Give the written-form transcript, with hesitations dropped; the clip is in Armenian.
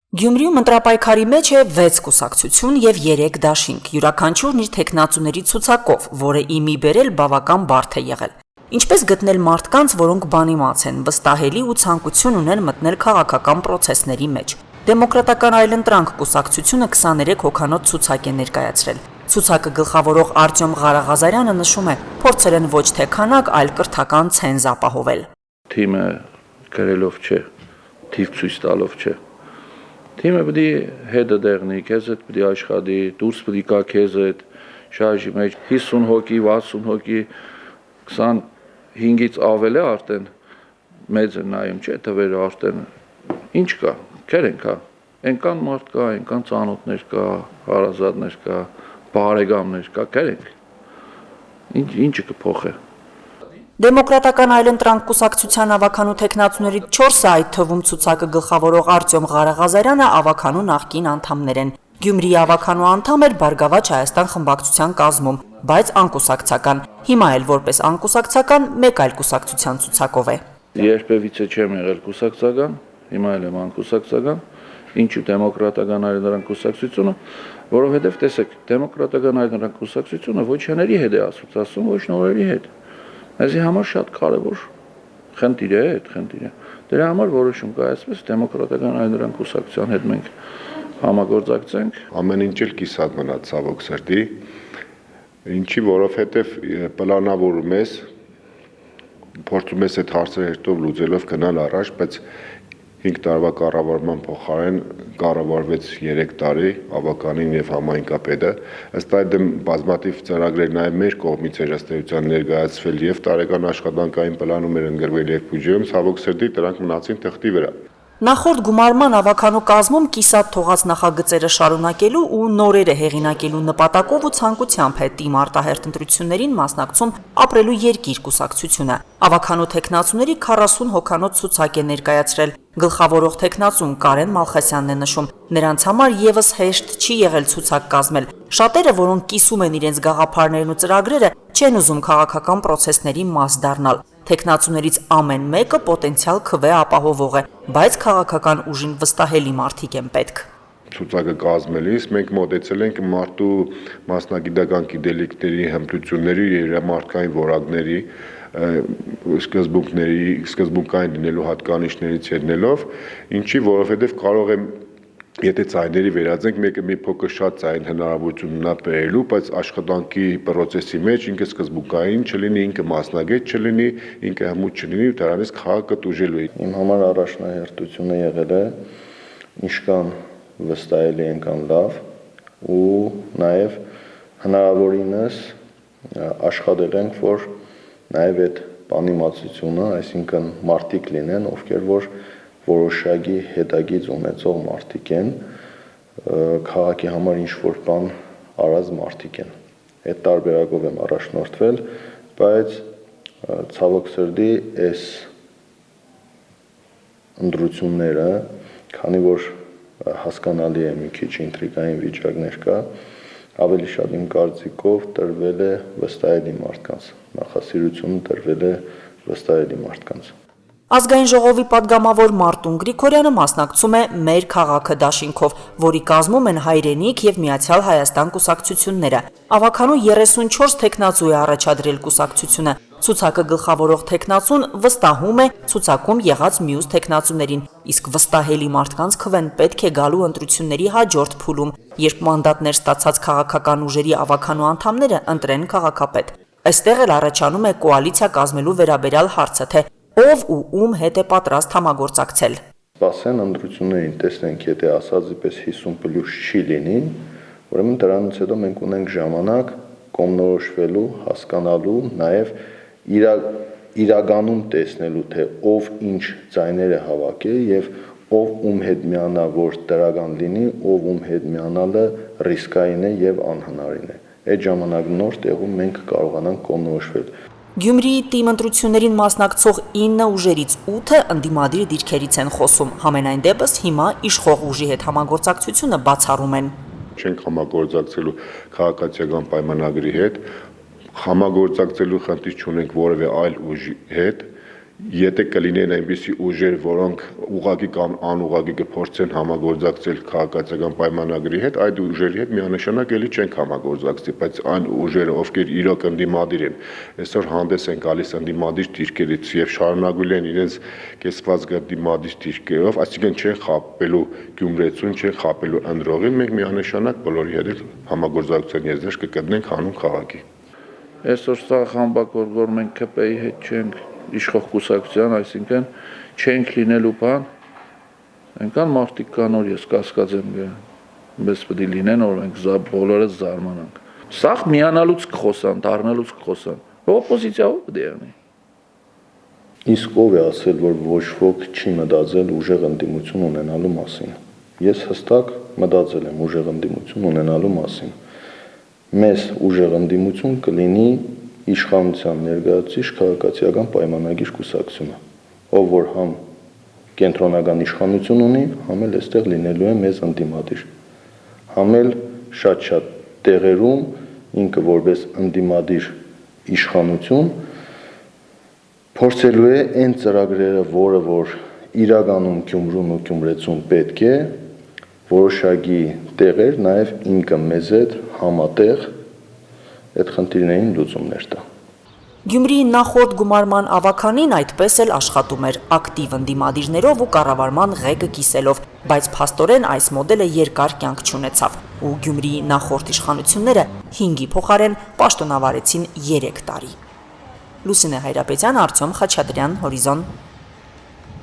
Գյումրիում ընտրապայքարի մեջ է 6 կուսակցություն եւ 3 դաշինք, յուրաքանչյուրն իր թեկնածուների ցուցակով, որը իմի բերել բավական բարդ է եղել։ Ինչպես գտնել մարդկանց, որոնք բանիմաց են, վստահելի ու ցանկություն ունեն մտնել քաղաքական պրոցեսների մեջ։ Դեմոկրատական այլընտրանք կուսակցությունը 23 հոգանոց ցուցակ է ներկայացրել։ Ցուցակը գլխավորող Արտյոմ Ղարաղազարյանը նշում է, փորձել են ոչ թե քանակ, այլ կրթական ցենզ ապահովել։ Թիմը գրելով չէ, թիվ ցույց տալով չէ։ Թիմը պետք է հետը դեղնի, քեզ հետ պետք է աշխատի, դուրս պետք է գա քեզ հետ, շարժի մեջ 50 հոգի, 60 հոգի, 25-ից ավել է արդեն մեծ է նայում, չէ, թվերը արդեն ինչ կա, քերենք կա, այնքան մարդ կա, այնքան ծանոթներ կա, հարազատներ կա, բարեկամներ կա, քերենք, ինչը կփոխի։ Դեմոկրատական այլընտրանք կուսակցության ավականու թեկնածուների 4-ը, այդ թվում ցուցակը գլխավորող Արտյոմ Ղարաղազարյանը, ավականու նախկին անդամներ են։ Գյումրիի ավականու անդամ էր Բարգավաճ Հայաստան խմբակցության կազմում, բայց անկուսակցական։ Հիմա էլ որպես անկուսակցական մեկ այլ կուսակցության ցուցակով է։ Երբևիցե չեմ եղել կուսակցական, հիմա էլ եմ անկուսակցական, ինչու դեմոկրատական այլընտրանք կուսակցությունը, որովհետև տեսեք, դեմոկրատական այլընտրանք կուսակցությունը ոչ հների հետ է ասոցիացում, ոչ նորերի հետ։ Այսի համար շատ կարևոր խնդիր է այդ խնդիրը։ Դրա համար որոշում կա այսպես դեմոկրատական այլընտրանք կուսակցության հետ մենք համագործակցենք։ Ամեն ինչ էլ կիսատ մնաց ցավոք սրտի, ինչի որովհետև պլանավորում ես, փորձում ես այդ հարցերը հետով լուծելով գնալ առաջ, բայց 5 տարվա կառավարման փոխարեն կառավարվեց 3 տարի ավականին եւ համայնքապետը, ըստ այդմ բազմաթիվ ծրագրեր նաեւ մեր կողմից էր ըստ էության ներկայացվել եւ տարեկան աշխատանքային պլանում էր ընկրվել եւ բյուջեում, ցավոք սրտի դրանք մնացին թղթի վրա։ Նախորդ գումարման ավականու կազմում կիսատ թողած նախագծերը շարունակելու ու նորերը հեղինակելու նպատակով ու ցանկությամբ է Տիմ արտահերթ ընտրություններին մասնակցում ապրելու երկիր կուսակցությունը։ Ավականու թեկնածուների 40 հոգանոց ցուցակ է ներկայացրել։ Գլխավորող թեկնածուն Կարեն Մալխասյանն է նշում, նրանց համար եւս հեշտ չի եղել ցուցակ կազմել։ Շատերը, որոնք կիսում են իրենց գաղափարներն ու ծրագրերը, չեն ուզում քաղաքական պրոցեսների մաս դառնալ։ Թեկնածուներից ամեն մեկը պոտենցիալ քվե ապահովող է, բայց քաղաքական ուժին վստահելի մարդիկ են պետք։ Ցուցակը կազմելիս մենք մոտեցել ենք մարդու մասնագիտական գիտելիքների, հմտությունների եւ մարդկային որակների սկզբունքային լինելու հատկանիշներից ելնելով, ինչի որովհետև կարող եմ, եթե ցայների վերածենք, մեկը մի փոքր շատ ցայն հնարավորություն ունա բերելու, բայց աշխատանքի պրոցեսի մեջ ինքը սկզբունքային չլինի, ինքը մասնագետ չլինի, ինքը հմուտ չլինի, դրանից քաղաքը տուժելու է։ Իմ համար առաջնահերթությունը եղել է ինչքան վստահելի ենքան լավ ու նաև հնարավորինս աշխատել ենք, որ նաև այդ բանիմացությունը, այսինքն մարդիկ լինեն, ովքեր որ որոշակի հետագիծ ունեցող մարդիկ են, քաղաքի համար ինչ-որ բան արած մարդիկ են։ Այդ տարբերակով եմ առաջնորդվել, բայց ցավոք սրտի այս ընտրությունները, քանի որ հասկանալի է մի քիչ ինտրիգային վիճակներ կա, ավելի շատ իմ կարծիքով տրվել է վստահելի մարդկանց, նախասիրությունը տրվել է վստահելի մարդկանց։ Ազգային ժողովի падգամավոր Մարտուն Գրիգորյանը մասնակցում է «Մեր քաղաքը» դաշինքով, որի կազմում են Հայրենիք եւ Միացյալ Հայաստան կուսակցությունները։ Ավականու 34 թեկնածու է առաջադրել կուսակցությունը։ Ցուցակը գլխավորող թեկնածուն վստահում է ցուցակում եղած մյուս թեկնածուներին, իսկ վստահելի մարդկանց քվեն պետք է գալու ընտրությունների հաջորդ փուլում, երբ մանդատներ ստացած քաղաքական ուժերի ավականու անդամները ընտրեն քաղաքապետ։ Այստեղ էլ առաջանում է կոալիցիա կազմելու վերաբերյալ հարցը, թե ով ու ում հետ է պատրաստ համագործակցել։ Սպասեն ընտրություններին, տեսնենք, եթե ասածի պես 50+ չի լինի, ուրեմն դրանից հետո մենք ունենք ժամանակ կողմնորոշվելու, հասկանալու, նաև իրականում տեսնելու, թե ով ինչ ձայներ է հավաքել եւ ով ում հետ միանա, որ դրական լինի, ով ում հետ միանալը ռիսկային է եւ անհնարին է։ Այդ ժամանակնոր տեղում մենք կարողանանք կողմնորոշվել։ Գյումրիի Տիմ ընտրություններին մասնակցող 9 ուժերից 8-ը ընդդիմադիր դիրքերից են խոսում։ Համենայն դեպս հիմա իշխող ուժի հետ համագործակցությունը բացառում են։ Չենք համագործակցելու քաղաքացիական պայմանագրի հետ, համագործակցելու խնդիր չունենք որևէ այլ ուժի հետ, Եթե կլինեն այնպիսի ուժեր, որոնք ուղղակի կամ անուղղակի կփորձեն համագործակցել քաղաքացիական պայմանագրի հետ, այդ ուժերի հետ միանշանակ էլի չենք համագործակցի, բայց այն ուժերը, ովքեր իրոք ընդդիմադիր են, այսօր հանդես են գալիս ընդդիմադիր դիրքերից եւ շարունակել են իրենց կեսված ընդդիմադիր դիրքերով, այսինքն չեն խաբելու Գյումրեցուն, չեն խաբելու ընդրողին, մենք միանշանակ բոլորի հետ համագործակցության եզրեր կգտնենք հանուն քաղաքի։ Այսօր սա խմբակորգոր մենք ԿՊ-ի հետ չենք իշխող կուսակցության, այսինքն չենք լինելու բան, այնքան մարդիկ կան, որ ես կասկած եմ գա, բայց պետք է լինեն, որ մենք բոլորը զարմանանք։ Սա միանալուց կխոսան, դառնալուց կխոսան, օպոզիցիա ո՞վ պետք է անի։ Իսկ ով է ասել, որ ոչ ոք չի մտածել ուժեղ ընդդիմություն ունենալու մասին։ Ես հստակ մտածել եմ ուժեղ ընդդիմություն ունենալու մասին։ Մեզ ուժեղ ընդդիմություն կլինի իշխանության ներկայացուցիչ քաղաքացիական պայմանագիր կուսակցությունը, ով որ համ կենտրոնական իշխանություն ունի, համ էլ այստեղ լինելու է մեզ ընդդիմադիր։ Համ էլ շատ տեղերում ինքը որպես ընդդիմադիր իշխանություն փորձելու է այն ծրագրերը, որը որ իրականում Գյումրուն ու Գյումրեցուն պետք է, որոշակի տեղեր նաև ինքը մեզ հետ համատեղ այդ խնդիրներին լուծումներ տա։ Գյումրիի նախորդ գումարման ավականին այդպես էլ աշխատում էր ակտիվ ընդդիմադիրներով ու կառավարման ղեկը կիսելով, բայց փաստորեն այս մոդելը երկար կյանք չունեցավ ու Գյումրիի նախորդ իշխանությունները 5-ի փոխարեն պաշտոնավարեցին 3 տարի։ Լուսինե Հայրապետյան, Արտյոմ Խաչատրյան, Հորիզոն։